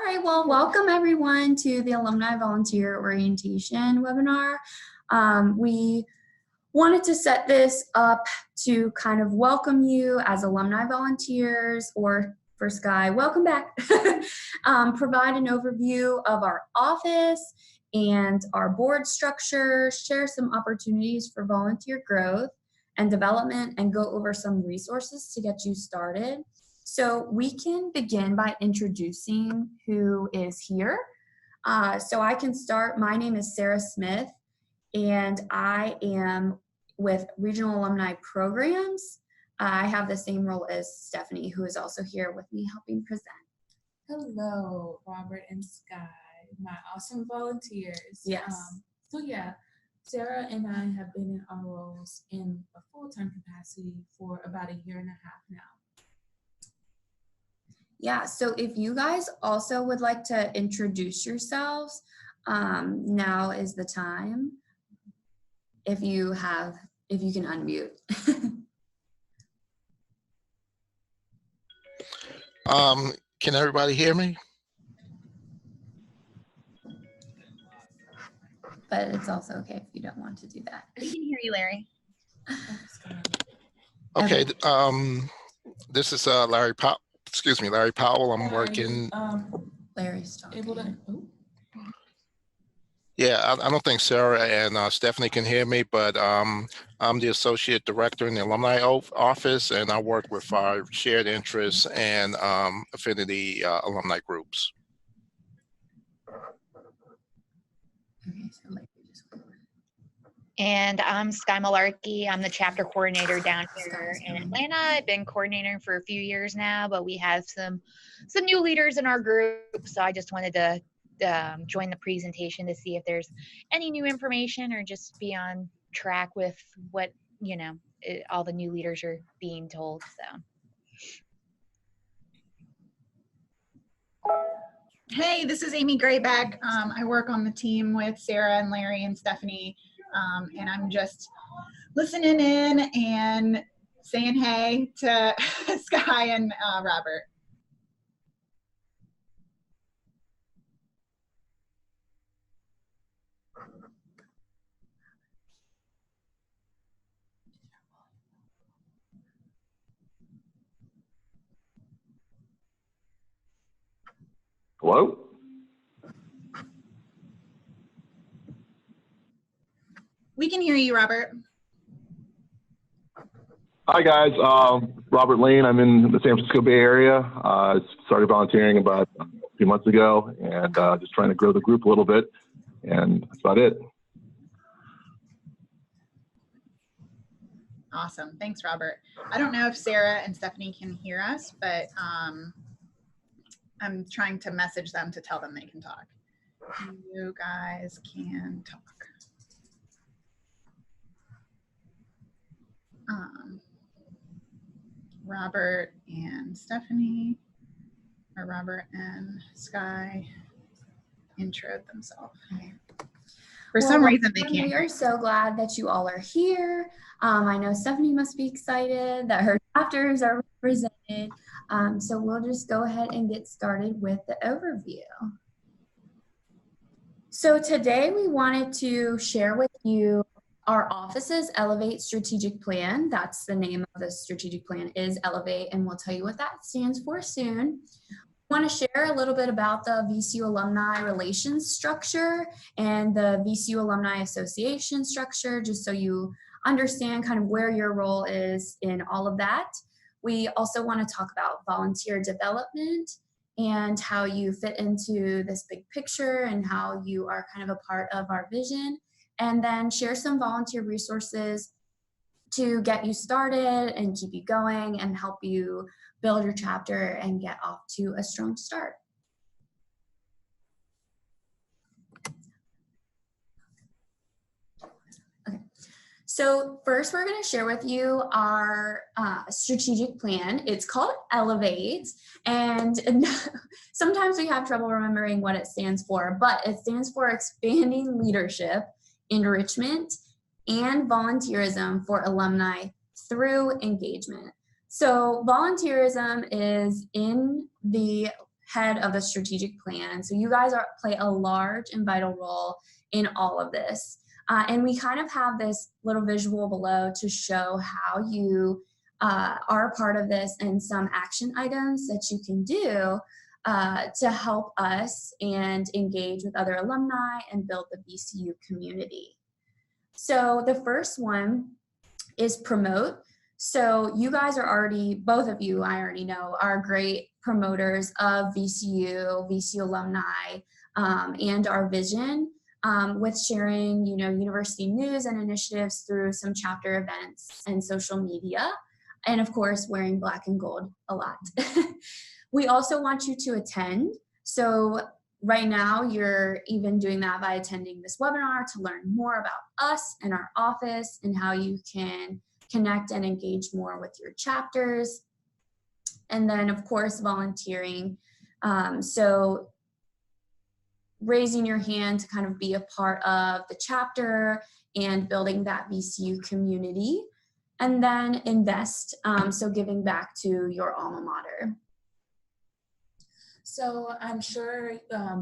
right, well, welcome everyone to the Alumni Volunteer Orientation webinar. We wanted to set this up to kind of welcome you as alumni volunteers, or for Sky, welcome back. Provide an overview of our office and our board structure, share some opportunities for volunteer growth and development, and go over some resources to get you started. So we can begin by introducing who is here. So I can start. My name is Sarah Smith, and I am with Regional Alumni Programs. I have the same role as Stephanie, who is also here with me helping present. Hello, Robert and Sky, my awesome volunteers. Yes. So yeah, Sarah and I have been in our roles in a full-time capacity for about a year and a half now. Yeah, so if you guys also would like to introduce yourselves, now is the time. If you can unmute. Can everybody hear me? But it's also okay if you don't want to do that. We can hear you, Larry. Okay. This is Larry Powell. Excuse me, Larry Powell. I'm working. Larry's talking. Able to, Yeah, I don't think Sarah and Stephanie can hear me, but I'm the associate director in the alumni office, and I work with our shared interests and affinity alumni groups. Okay, so Larry just went away. And I'm Sky Malarkey. I'm the chapter coordinator down here in Atlanta. I've been coordinating for a few years now, but we have some new leaders in our group. So I just wanted to join the presentation to see if there's any new information or just be on track with what, all the new leaders are being told. So. Hey, this is Amy Grayback. I work on the team with Sarah and Larry and Stephanie, and I'm just listening in and saying hey to Sky and Robert. Hello? We can hear you, Robert. Hi guys, Robert Lane. I'm in the San Francisco Bay Area. Started volunteering about a few months ago, and just trying to grow the group a little bit, and that's about it. Awesome, thanks, Robert. I don't know if Sarah and Stephanie can hear us, but I'm trying to message them to tell them they can talk. You guys can talk. Robert and Stephanie, or Robert and Sky, intro themselves. For some reason they can't. We are so glad that you all are here. I know Stephanie must be excited that her chapters are represented. So we'll just go ahead and get started with the overview. So today we wanted to share with you our office's Elevate strategic plan. That's the name of the strategic plan, is Elevate, and we'll tell you what that stands for soon. I want to share a little bit about the VCU alumni relations structure and the VCU Alumni Association structure, just so you understand kind of where your role is in all of that. We also want to talk about volunteer development and how you fit into this big picture and how you are kind of a part of our vision, and then share some volunteer resources to get you started and keep you going and help you build your chapter and get off to a strong start. Okay, so first we're going to share with you our strategic plan. It's called Elevate, and sometimes we have trouble remembering what it stands for, but it stands for Expanding Leadership, Enrichment, and Volunteerism for Alumni Through Engagement. So volunteerism is in the head of the strategic plan. So you guys play a large and vital role in all of this. And we kind of have this little visual below to show how you are a part of this and some action items that you can do to help us and engage with other alumni and build the VCU community. So the first one is promote. So you guys are already, both of you, I already know, are great promoters of VCU, VCU alumni, and our vision with sharing, university news and initiatives through some chapter events and social media. And of course, wearing black and gold a lot. We also want you to attend. So right now, you're even doing that by attending this webinar to learn more about us and our office and how you can connect and engage more with your chapters. And then, of course, volunteering. So raising your hand to kind of be a part of the chapter and building that VCU community. And then invest, so giving back to your alma mater. So I'm sure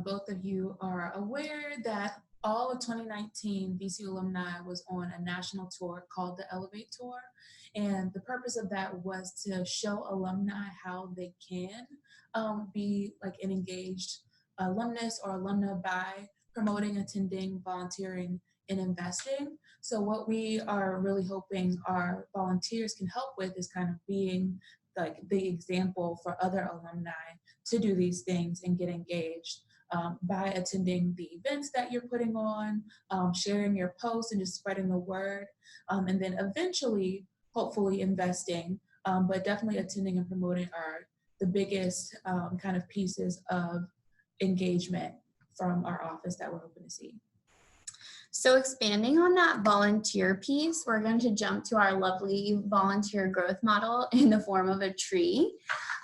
both of you are aware that all of 2019, VCU alumni was on a national tour called the Elevate Tour. And the purpose of that was to show alumni how they can be like an engaged alumnus or alumna by promoting, attending, volunteering, and investing. So what we are really hoping our volunteers can help with is kind of being like the example for other alumni to do these things and get engaged by attending the events that you're putting on, sharing your posts and just spreading the word, and then eventually, hopefully investing, but definitely attending and promoting are the biggest kind of pieces of engagement from our office that we're hoping to see. So expanding on that volunteer piece, we're going to jump to our lovely volunteer growth model in the form of a tree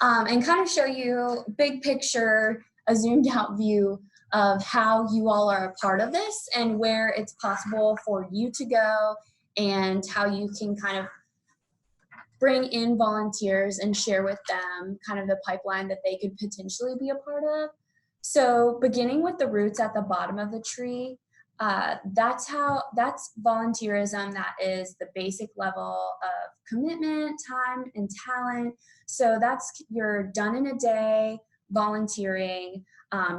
and kind of show you big picture, a zoomed out view of how you all are a part of this and where it's possible for you to go and how you can kind of bring in volunteers and share with them kind of the pipeline that they could potentially be a part of. So beginning with the roots at the bottom of the tree, that's volunteerism. That is the basic level of commitment, time, and talent. So that's your done in a day volunteering.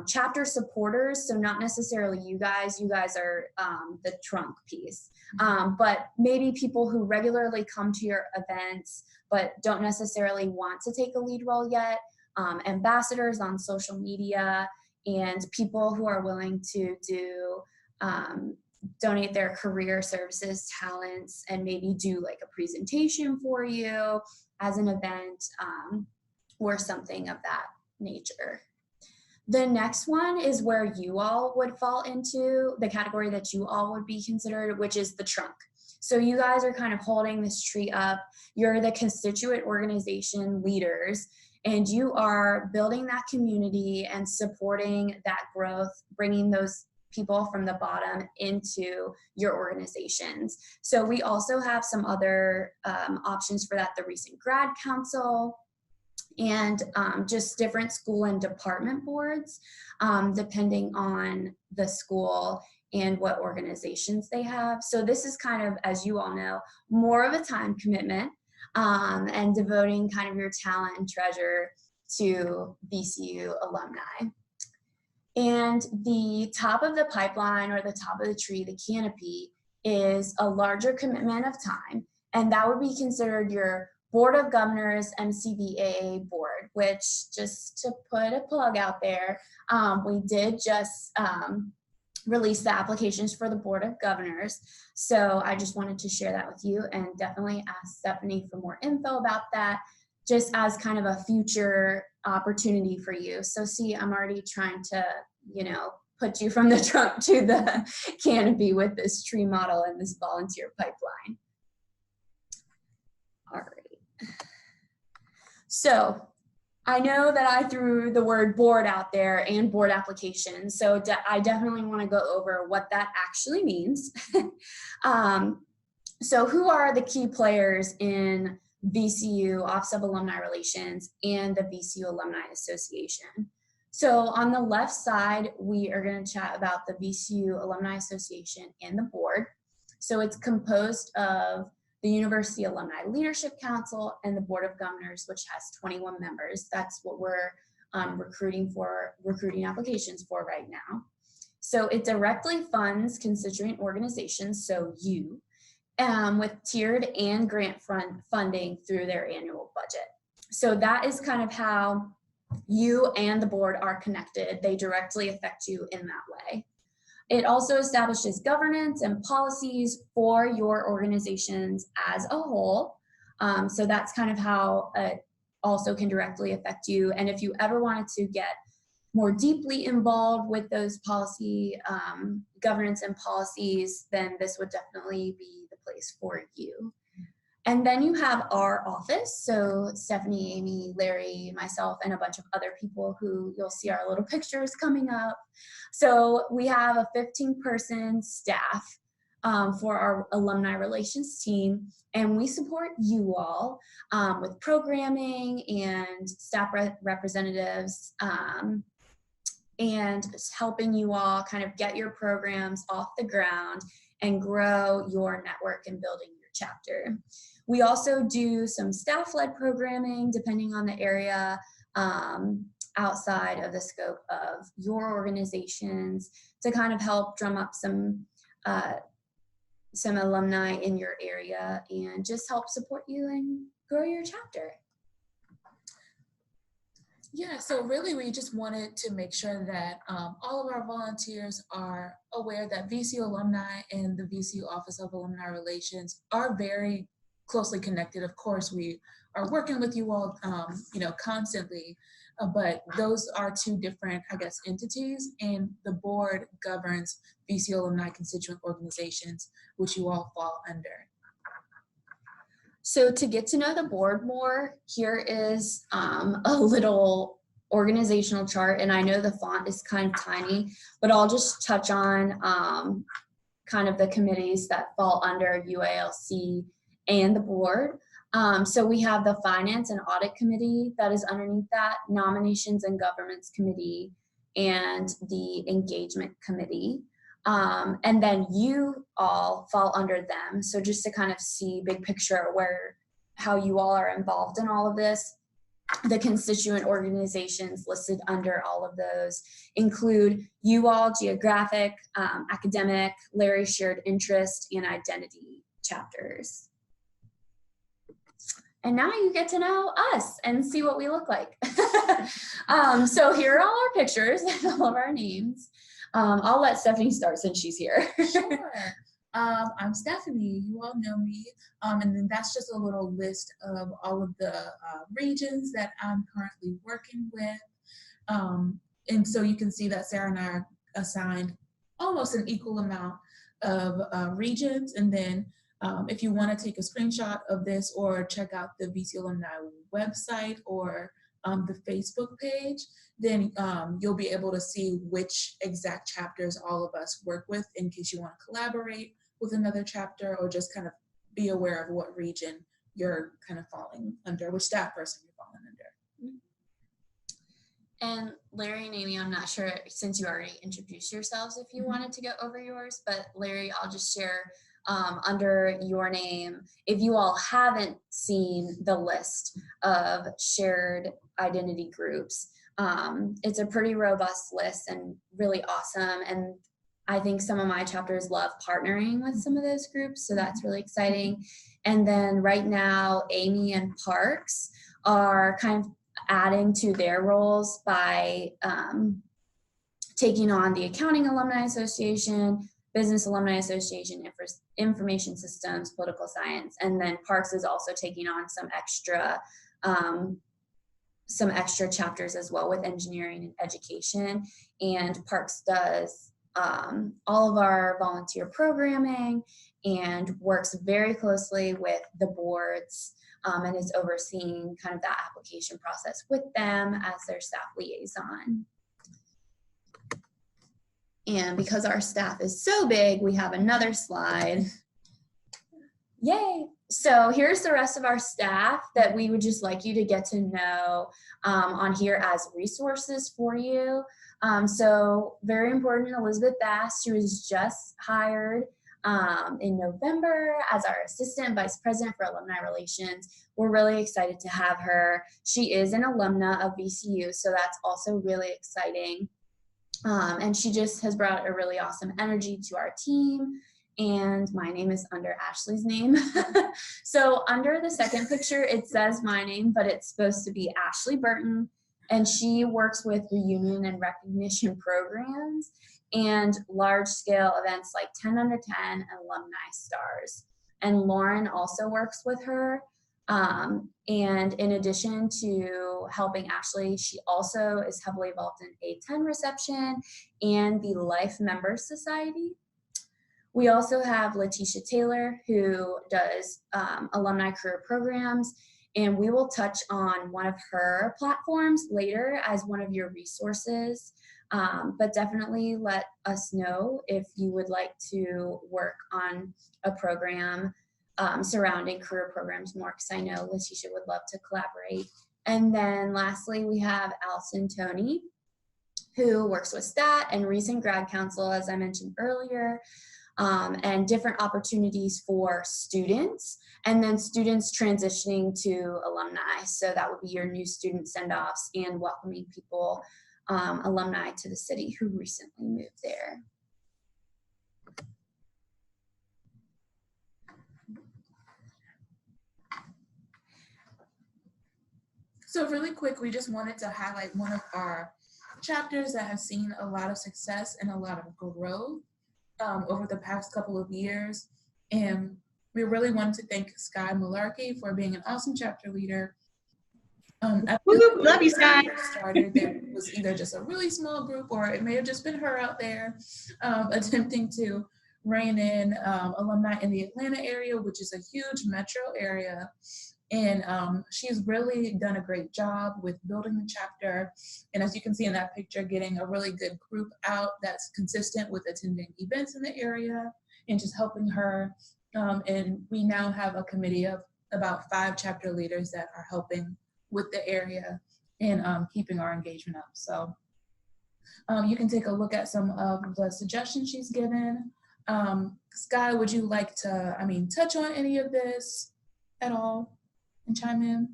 Chapter supporters, so not necessarily you guys are the trunk piece, but maybe people who regularly come to your events but don't necessarily want to take a lead role yet, ambassadors on social media, and people who are willing to do donate their career services, talents, and maybe do like a presentation for you as an event or something of that nature. The next one is where you all would fall into the category that you all would be considered, which is the trunk. So you guys are kind of holding this tree up. You're the constituent organization leaders, and you are building that community and supporting that growth, bringing those people from the bottom into your organizations. So we also have some other options for that, the recent grad council, and just different school and department boards, depending on the school and what organizations they have. So this is kind of, as you all know, more of a time commitment and devoting kind of your talent and treasure to VCU alumni. And the top of the pipeline or the top of the tree, the canopy, is a larger commitment of time. And that would be considered your Board of Governors MCVAA board, which, just to put a plug out there, we did just release the applications for the Board of Governors. So I just wanted to share that with you and definitely ask Stephanie for more info about that, just as kind of a future opportunity for you. So see, I'm already trying to, put you from the trunk to the canopy with this tree model and this volunteer pipeline. All right. So I know that I threw the word board out there and board application. So I definitely want to go over what that actually means. So who are the key players in VCU, Office of Alumni Relations, and the VCU Alumni Association? So on the left side, we are going to chat about the VCU Alumni Association and the board. So it's composed of the University Alumni Leadership Council and the Board of Governors, which has 21 members. That's what we're recruiting applications for right now. So it directly funds constituent organizations, so you, with tiered and grant funding through their annual budget. So that is kind of how you and the board are connected. They directly affect you in that way. It also establishes governance and policies for your organizations as a whole. So that's kind of how it also can directly affect you. And if you ever wanted to get more deeply involved with those policy, governance and policies, then this would definitely be the place for you. And then you have our office. So Stephanie, Amy, Larry, myself, and a bunch of other people who you'll see our little pictures coming up. So we have a 15-person staff for our alumni relations team. And we support you all with programming and staff representatives and helping you all kind of get your programs off the ground and grow your network and building your chapter. We also do some staff-led programming depending on the area outside of the scope of your organizations to kind of help drum up some alumni in your area and just help support you and grow your chapter. Yeah, so really we just wanted to make sure that all of our volunteers are aware that VCU Alumni and the VCU Office of Alumni Relations are very closely connected. Of course, we are working with you all, constantly, but those are two different, entities, and the board governs VCU Alumni constituent organizations, which you all fall under. So to get to know the board more, here is a little organizational chart, and I know the font is kind of tiny, but I'll just touch on kind of the committees that fall under UALC and the board. So we have the Finance and Audit Committee that is underneath that, Nominations and Governments Committee, and the Engagement Committee. And then you all fall under them. So just to kind of see big picture how you all are involved in all of this, the constituent organizations listed under all of those include you all, geographic, academic, Larry shared interest, and identity chapters. And now you get to know us and see what we look like. So here are all our pictures and all of our names. I'll let Stephanie start since she's here. Sure. I'm Stephanie, you all know me, and then that's just a little list of all of the regions that I'm currently working with. And so you can see that Sarah and I are assigned almost an equal amount of regions. And then if you want to take a screenshot of this or check out the VCU Alumni website or the Facebook page, then you'll be able to see which exact chapters all of us work with in case you want to collaborate with another chapter or just kind of be aware of what region you're kind of falling under, which staff person you're falling under. And Larry and Amy, I'm not sure, since you already introduced yourselves, if you wanted to go over yours, but Larry, I'll just share under your name. If you all haven't seen the list of shared identity groups, it's a pretty robust list and really awesome. And I think some of my chapters love partnering with some of those groups, so that's really exciting. And then right now, Amy and Parks are kind of adding to their roles by taking on the Accounting Alumni Association, Business Alumni Association, Information Systems, Political Science, and then Parks is also taking on some extra chapters as well with engineering and education. And Parks does all of our volunteer programming and works very closely with the boards and is overseeing kind of that application process with them as their staff liaison. And because our staff is so big, we have another slide. Yay! So here's the rest of our staff that we would just like you to get to know on here as resources for you. So very important, Elizabeth Bass, who was just hired in November as our Assistant Vice President for Alumni Relations. We're really excited to have her. She is an alumna of VCU, so that's also really exciting. And she just has brought a really awesome energy to our team. And my name is under Ashley's name. So under the second picture, it says my name, but it's supposed to be Ashley Burton. And she works with reunion and recognition programs and large scale events like 10 under 10 alumni stars. And Lauren also works with her. And in addition to helping Ashley, she also is heavily involved in A10 reception and the Life Members Society. We also have Letitia Taylor, who does alumni career programs, and we will touch on one of her platforms later as one of your resources. But definitely let us know if you would like to work on a program surrounding career programs more, because I know Letitia would love to collaborate. And then lastly, we have Allison Toney, who works with STAT and recent grad council, as I mentioned earlier, and different opportunities for students, and then students transitioning to alumni. So that would be your new student send-offs and welcoming people, alumni to the city who recently moved there. So really quick, we just wanted to highlight one of our chapters that have seen a lot of success and a lot of growth over the past couple of years. And we really wanted to thank Sky Malarkey for being an awesome chapter leader. Love you, Sky. Started, there was either just a really small group, or it may have just been her out there attempting to rein in alumni in the Atlanta area, which is a huge metro area. And she's really done a great job with building the chapter. And as you can see in that picture, getting a really good group out that's consistent with attending events in the area and just helping her. And we now have a committee of about 5 chapter leaders that are helping with the area and keeping our engagement up. So you can take a look at some of the suggestions she's given. Sky, would you like to, touch on any of this at all and chime in?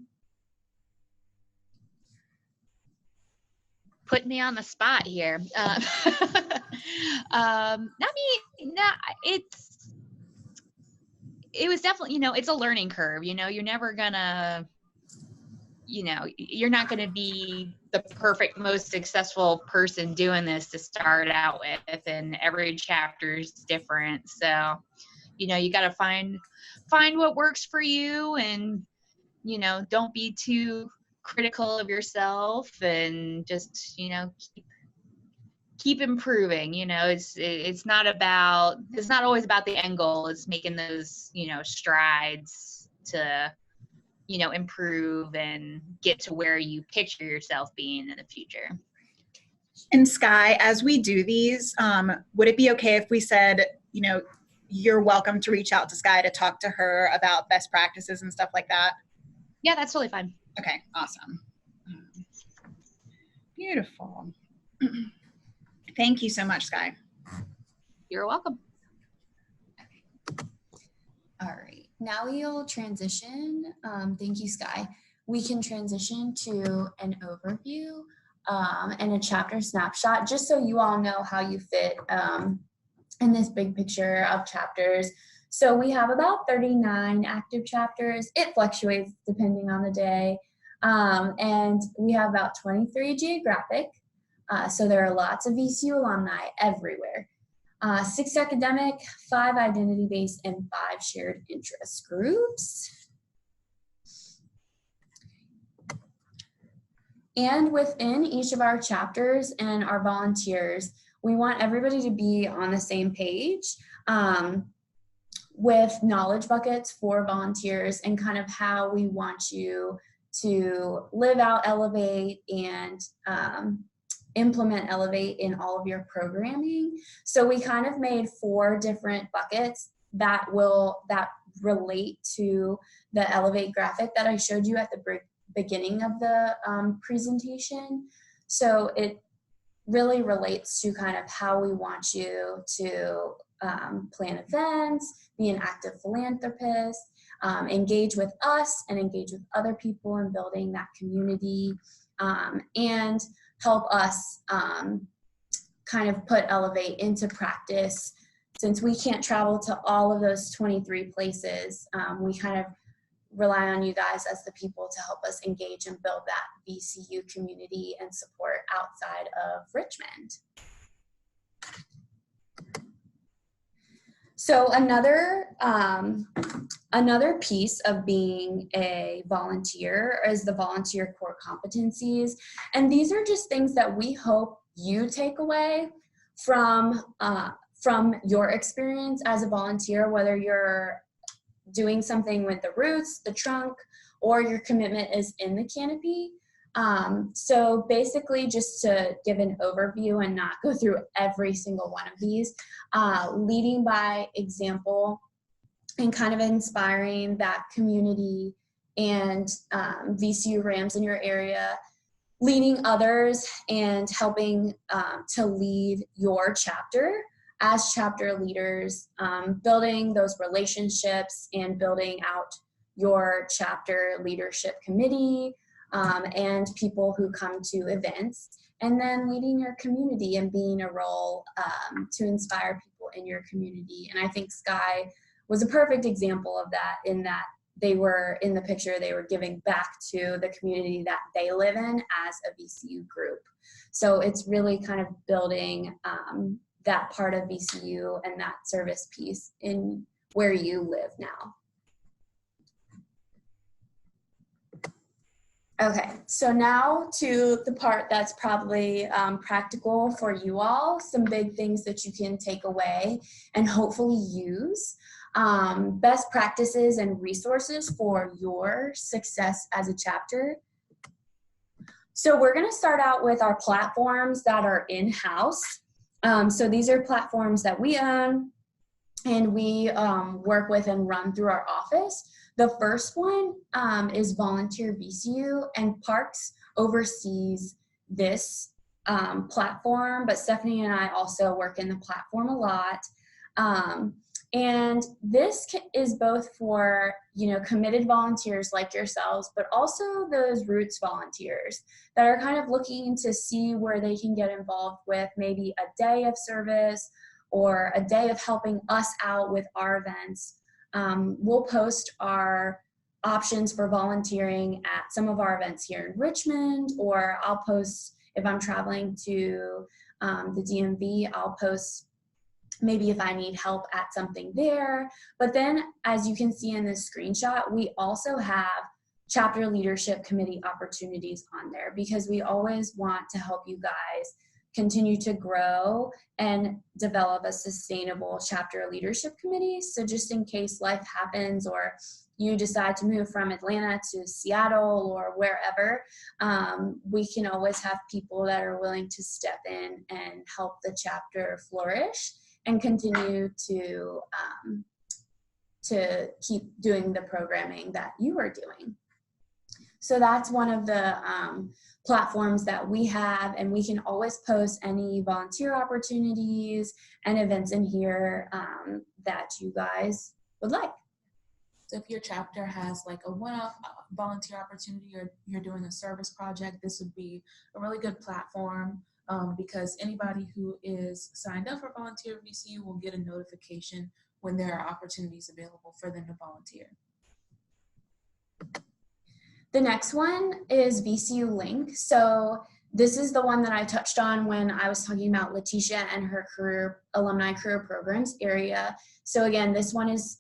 Put me on the spot here. It was definitely, it's a learning curve. You're never gonna, you're not gonna be the perfect, most successful person doing this to start out with, and every chapter is different. So, you got to find what works for you, and don't be too critical of yourself, and just keep improving. It's not always about the end goal. It's making those strides to improve and get to where you picture yourself being in the future. And Sky, as we do these, would it be okay if we said, you're welcome to reach out to Sky to talk to her about best practices and stuff like that? Yeah, that's totally fine. Okay, awesome. Beautiful. Thank you so much, Sky. You're welcome. All right, now we'll transition. Thank you, Sky. We can transition to an overview and a chapter snapshot, just so you all know how you fit in this big picture of chapters. So we have about 39 active chapters. It fluctuates depending on the day. And we have about 23 geographic. So there are lots of VCU alumni everywhere. 6 academic, 5 identity-based, and 5 shared interest groups. And within each of our chapters and our volunteers, we want everybody to be on the same page with knowledge buckets for volunteers and kind of how we want you to live out Elevate and implement Elevate in all of your programming. So we kind of made 4 different buckets that relate to the Elevate graphic that I showed you at the beginning of the presentation. So it really relates to kind of how we want you to plan events, be an active philanthropist, engage with us and engage with other people in building that community, and help us kind of put Elevate into practice. Since we can't travel to all of those 23 places, we kind of rely on you guys as the people to help us engage and build that VCU community and support outside of Richmond. So another piece of being a volunteer is the volunteer core competencies. And these are just things that we hope you take away from your experience as a volunteer, whether you're doing something with the roots, the trunk, or your commitment is in the canopy. So basically, just to give an overview and not go through every single one of these, leading by example and kind of inspiring that community and VCU Rams in your area, leading others and helping to lead your chapter as chapter leaders, building those relationships and building out your chapter leadership committee, and people who come to events, and then leading your community and being a role to inspire people in your community. And I think Sky was a perfect example of that, in that they were in the picture, they were giving back to the community that they live in as a VCU group. So it's really kind of building that part of VCU and that service piece in where you live now. Okay, so now to the part that's probably practical for you all, some big things that you can take away and hopefully use. Best practices and resources for your success as a chapter. So we're gonna start out with our platforms that are in-house. So these are platforms that we own and we work with and run through our office. The first one is Volunteer VCU, and Parks oversees this platform, but Stephanie and I also work in the platform a lot. And this is both for, committed volunteers like yourselves, but also those Roots volunteers that are kind of looking to see where they can get involved with maybe a day of service or a day of helping us out with our events. We'll post our options for volunteering at some of our events here in Richmond, or I'll post, if I'm traveling to the DMV, I'll post maybe if I need help at something there. But then, as you can see in this screenshot, we also have chapter leadership committee opportunities on there, because we always want to help you guys continue to grow and develop a sustainable chapter leadership committee. So just in case life happens or you decide to move from Atlanta to Seattle or wherever, we can always have people that are willing to step in and help the chapter flourish and continue to keep doing the programming that you are doing. So that's one of the platforms that we have, and we can always post any volunteer opportunities and events in here that you guys would like. So if your chapter has like a one-off volunteer opportunity, or you're doing a service project, this would be a really good platform, because anybody who is signed up for Volunteer VCU will get a notification when there are opportunities available for them to volunteer. The next one is VCU Link. So this is the one that I touched on when I was talking about Letitia and her alumni career programs area. So again, this one is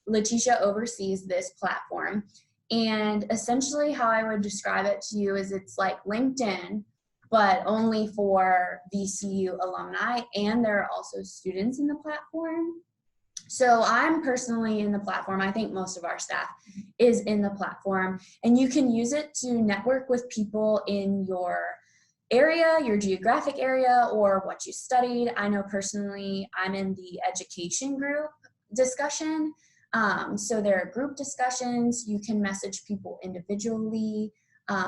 Letitia oversees this platform. And essentially how I would describe it to you is it's like LinkedIn, but only for VCU alumni, and there are also students in the platform. So I'm personally in the platform. I think most of our staff is in the platform, and you can use it to network with people in your area, your geographic area, or what you studied. I know personally I'm in the education group discussion, So there are group discussions. You can message people individually.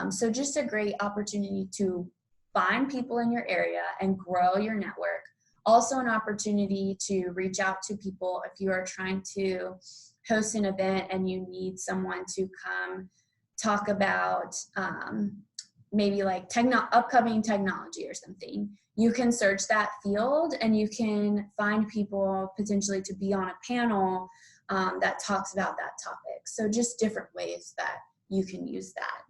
So just a great opportunity to find people in your area and grow your network. Also an opportunity to reach out to people if you are trying to host an event and you need someone to come talk about maybe like upcoming technology or something. You can search that field and you can find people potentially to be on a panel that talks about that topic. So just different ways that you can use that.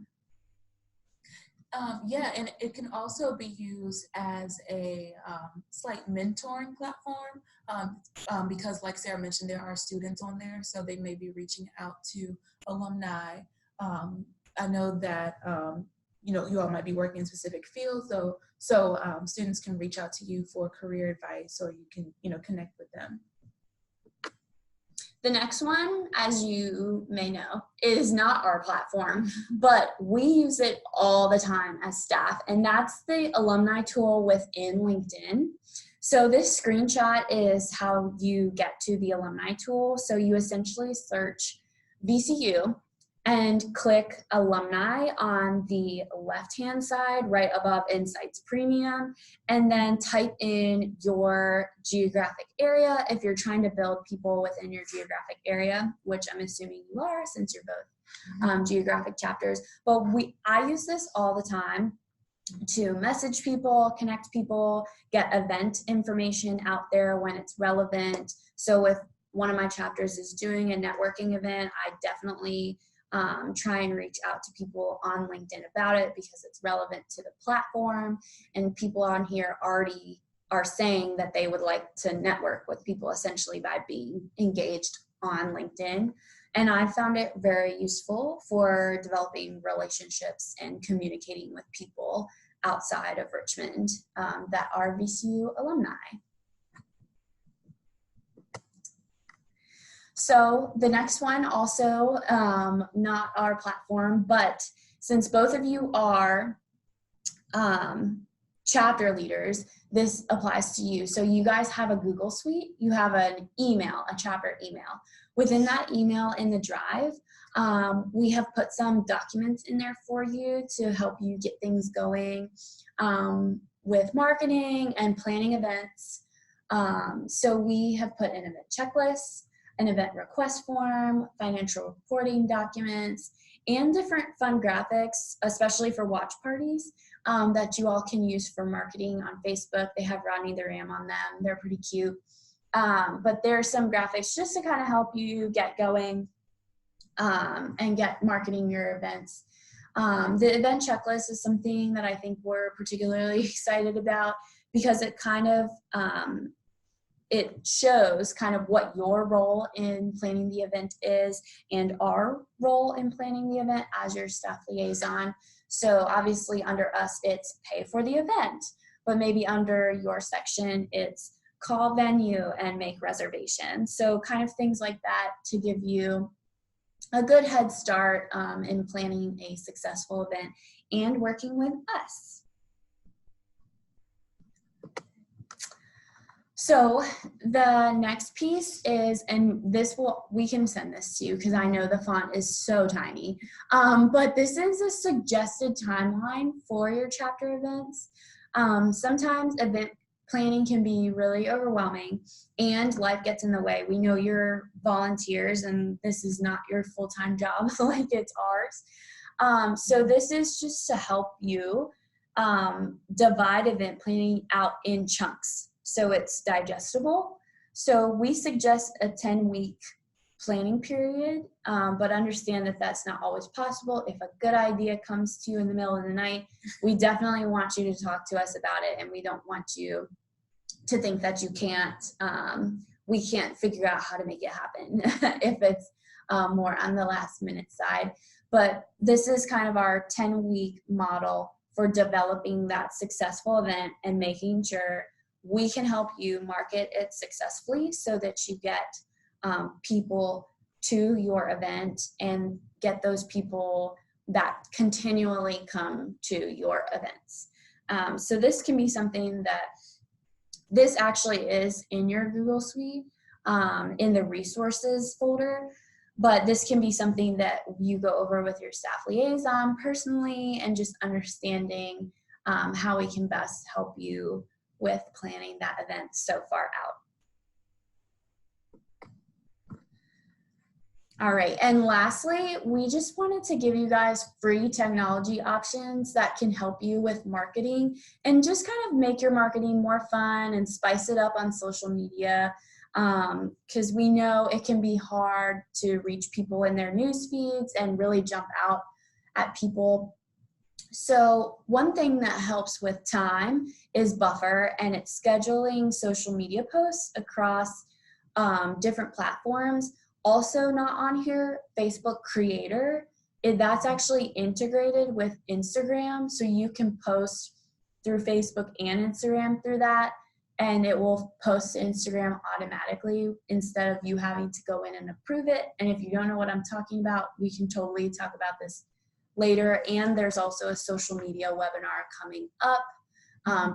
Yeah, and it can also be used as a slight mentoring platform because, like Sarah mentioned, there are students on there, so they may be reaching out to alumni. I know that you all might be working in specific fields, so students can reach out to you for career advice, or you can connect with them. The next one, as you may know, is not our platform, but we use it all the time as staff, and that's the alumni tool within LinkedIn. So this screenshot is how you get to the alumni tool. So you essentially search VCU and click alumni on the left-hand side, right above Insights Premium, and then type in your geographic area if you're trying to build people within your geographic area, which I'm assuming you are since you're both geographic chapters. But I use this all the time to message people, connect people, get event information out there when it's relevant. So if one of my chapters is doing a networking event, I definitely try and reach out to people on LinkedIn about it because it's relevant to the platform, and people on here already are saying that they would like to network with people essentially by being engaged on LinkedIn. And I found it very useful for developing relationships and communicating with people outside of Richmond that are VCU alumni. So the next one also, not our platform, but since both of you are chapter leaders, this applies to you. So you guys have a Google Suite, you have an email, a chapter email. Within that email in the drive, we have put some documents in there for you to help you get things going with marketing and planning events. So we have put an event checklist, an event request form, financial reporting documents, and different fun graphics, especially for watch parties, that you all can use for marketing on Facebook. They have Rodney the Ram on them. They're pretty cute. But there are some graphics just to kind of help you get going and get marketing your events. The event checklist is something that I think we're particularly excited about because it kind of it shows kind of what your role in planning the event is and our role in planning the event as your staff liaison. So obviously under us, it's pay for the event, but maybe under your section, it's call venue and make reservations. So kind of things like that to give you a good head start in planning a successful event and working with us. So the next piece is, and we can send this to you because I know the font is so tiny, but this is a suggested timeline for your chapter events. Sometimes event planning can be really overwhelming and life gets in the way. We know you're volunteers and this is not your full-time job like it's ours. So this is just to help you divide event planning out in chunks so it's digestible. So we suggest a 10-week planning period, but understand that that's not always possible. If a good idea comes to you in the middle of the night, we definitely want you to talk to us about it, and we don't want you to think that we can't figure out how to make it happen if it's more on the last minute side. But this is kind of our 10-week model for developing that successful event and making sure we can help you market it successfully so that you get people to your event and get those people that continually come to your events. So this can be something that this actually is in your Google Suite. in the resources folder. But this can be something that you go over with your staff liaison personally, and just understanding how we can best help you with planning that event so far out. All right, and lastly, we just wanted to give you guys free technology options that can help you with marketing and just kind of make your marketing more fun and spice it up on social media, because we know it can be hard to reach people in their news feeds and really jump out at people. So one thing that helps with time is Buffer, and it's scheduling social media posts across different platforms. Also not on here, Facebook Creator. That's actually integrated with Instagram, so you can post through Facebook and Instagram through that, and it will post to Instagram automatically instead of you having to go in and approve it. And if you don't know what I'm talking about, we can totally talk about this later. And there's also a social media webinar coming up,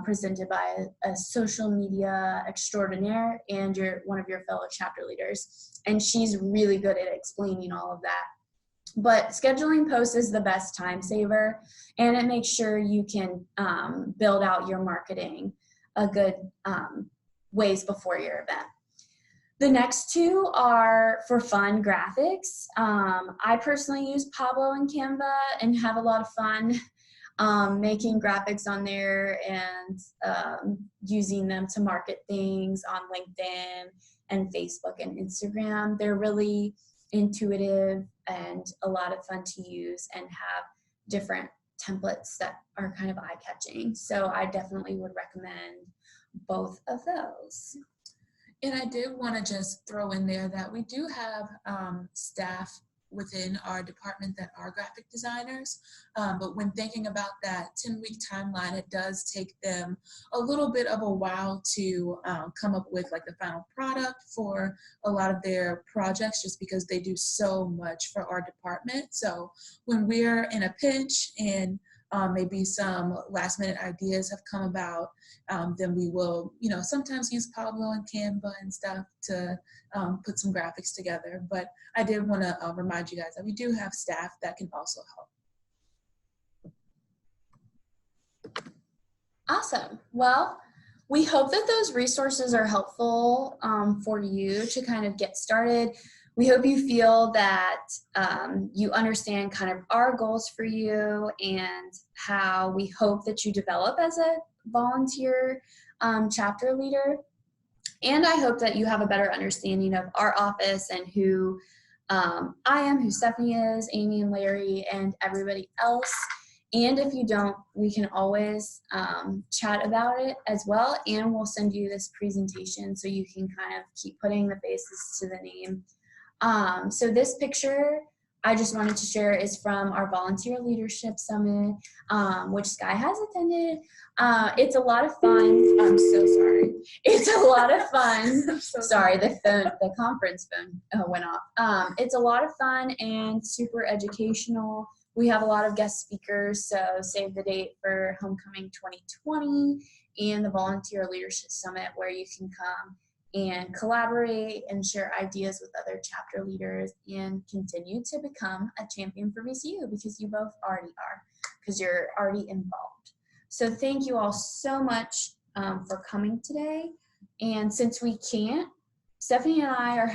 presented by a social media extraordinaire and one of your fellow chapter leaders. And she's really good at explaining all of that. But scheduling posts is the best time saver, and it makes sure you can build out your marketing a good ways before your event. The next two are for fun graphics. I personally use Pablo and Canva and have a lot of fun making graphics on there and using them to market things on LinkedIn and Facebook and Instagram. They're really intuitive and a lot of fun to use and have different templates that are kind of eye-catching. So I definitely would recommend both of those. And I did want to just throw in there that we do have staff within our department that are graphic designers, but when thinking about that 10-week timeline, it does take them a little bit of a while to come up with like the final product for a lot of their projects, just because they do so much for our department. So when we're in a pinch and maybe some last minute ideas have come about, then we will, sometimes use Pablo and Canva and stuff to put some graphics together. But I did want to remind you guys that we do have staff that can also help. Awesome. Well, we hope that those resources are helpful for you to kind of get started. We hope you feel that you understand kind of our goals for you and how we hope that you develop as a volunteer chapter leader. And I hope that you have a better understanding of our office and who I am, who Stephanie is, Amy and Larry, and everybody else. And if you don't, we can always chat about it as well. And we'll send you this presentation so you can kind of keep putting the faces to the name. So this picture I just wanted to share is from our Volunteer Leadership Summit, which Sky has attended. It's a lot of fun. I'm so sorry. It's a lot of fun. I'm so sorry, the conference phone went off. It's a lot of fun and super educational. We have a lot of guest speakers, so save the date for Homecoming 2020 and the Volunteer Leadership Summit, where you can come and collaborate and share ideas with other chapter leaders and continue to become a champion for VCU, because you both already are, because you're already involved. So thank you all so much for coming today. And since we can't, Stephanie and I are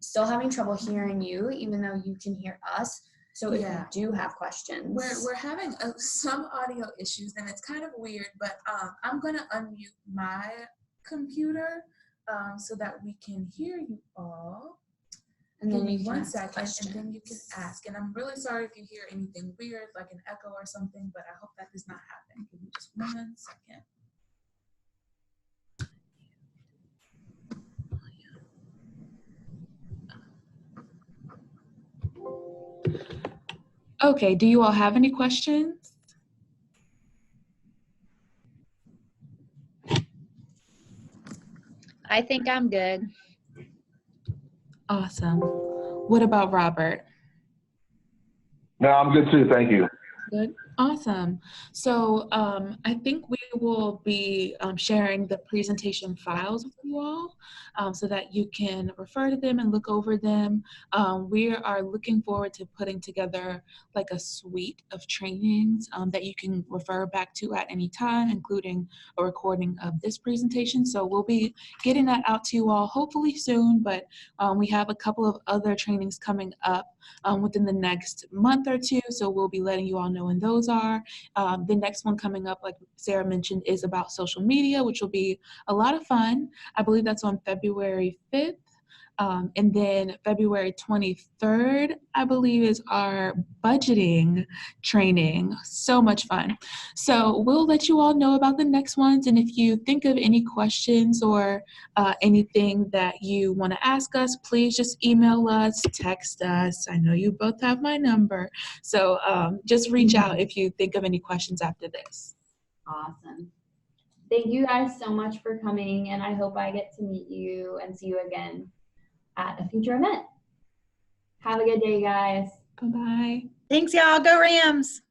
still having trouble hearing you, even though you can hear us. So if you do have questions. We're having some audio issues, and it's kind of weird, but I'm going to unmute my computer so that we can hear you all. And then Give me you can one ask second, questions. and then you can ask. And I'm really sorry if you hear anything weird, like an echo or something, but I hope that does not happen. Give me just 1 second. Okay, do you all have any questions? I think I'm good. Awesome. What about Robert? No, I'm good too. Thank you. Good. Awesome. So I think we will be sharing the presentation files with you all so that you can refer to them and look over them. We are looking forward to putting together like a suite of trainings that you can refer back to at any time, including a recording of this presentation. So we'll be getting that out to you all hopefully soon, but we have a couple of other trainings coming up within the next month or two. So we'll be letting you all know when those are. The next one coming up, like Sarah mentioned, is about social media, which will be a lot of fun. I believe that's on February 5th. And then February 23rd, I believe, is our budgeting training. So much fun. So we'll let you all know about the next ones. And if you think of any questions or anything that you want to ask us, please just email us, text us. I know you both have my number. So just reach out if you think of any questions after this. Awesome. Thank you guys so much for coming, and I hope I get to meet you and see you again at a future event. Have a good day, guys. Bye-bye. Thanks, y'all. Go Rams.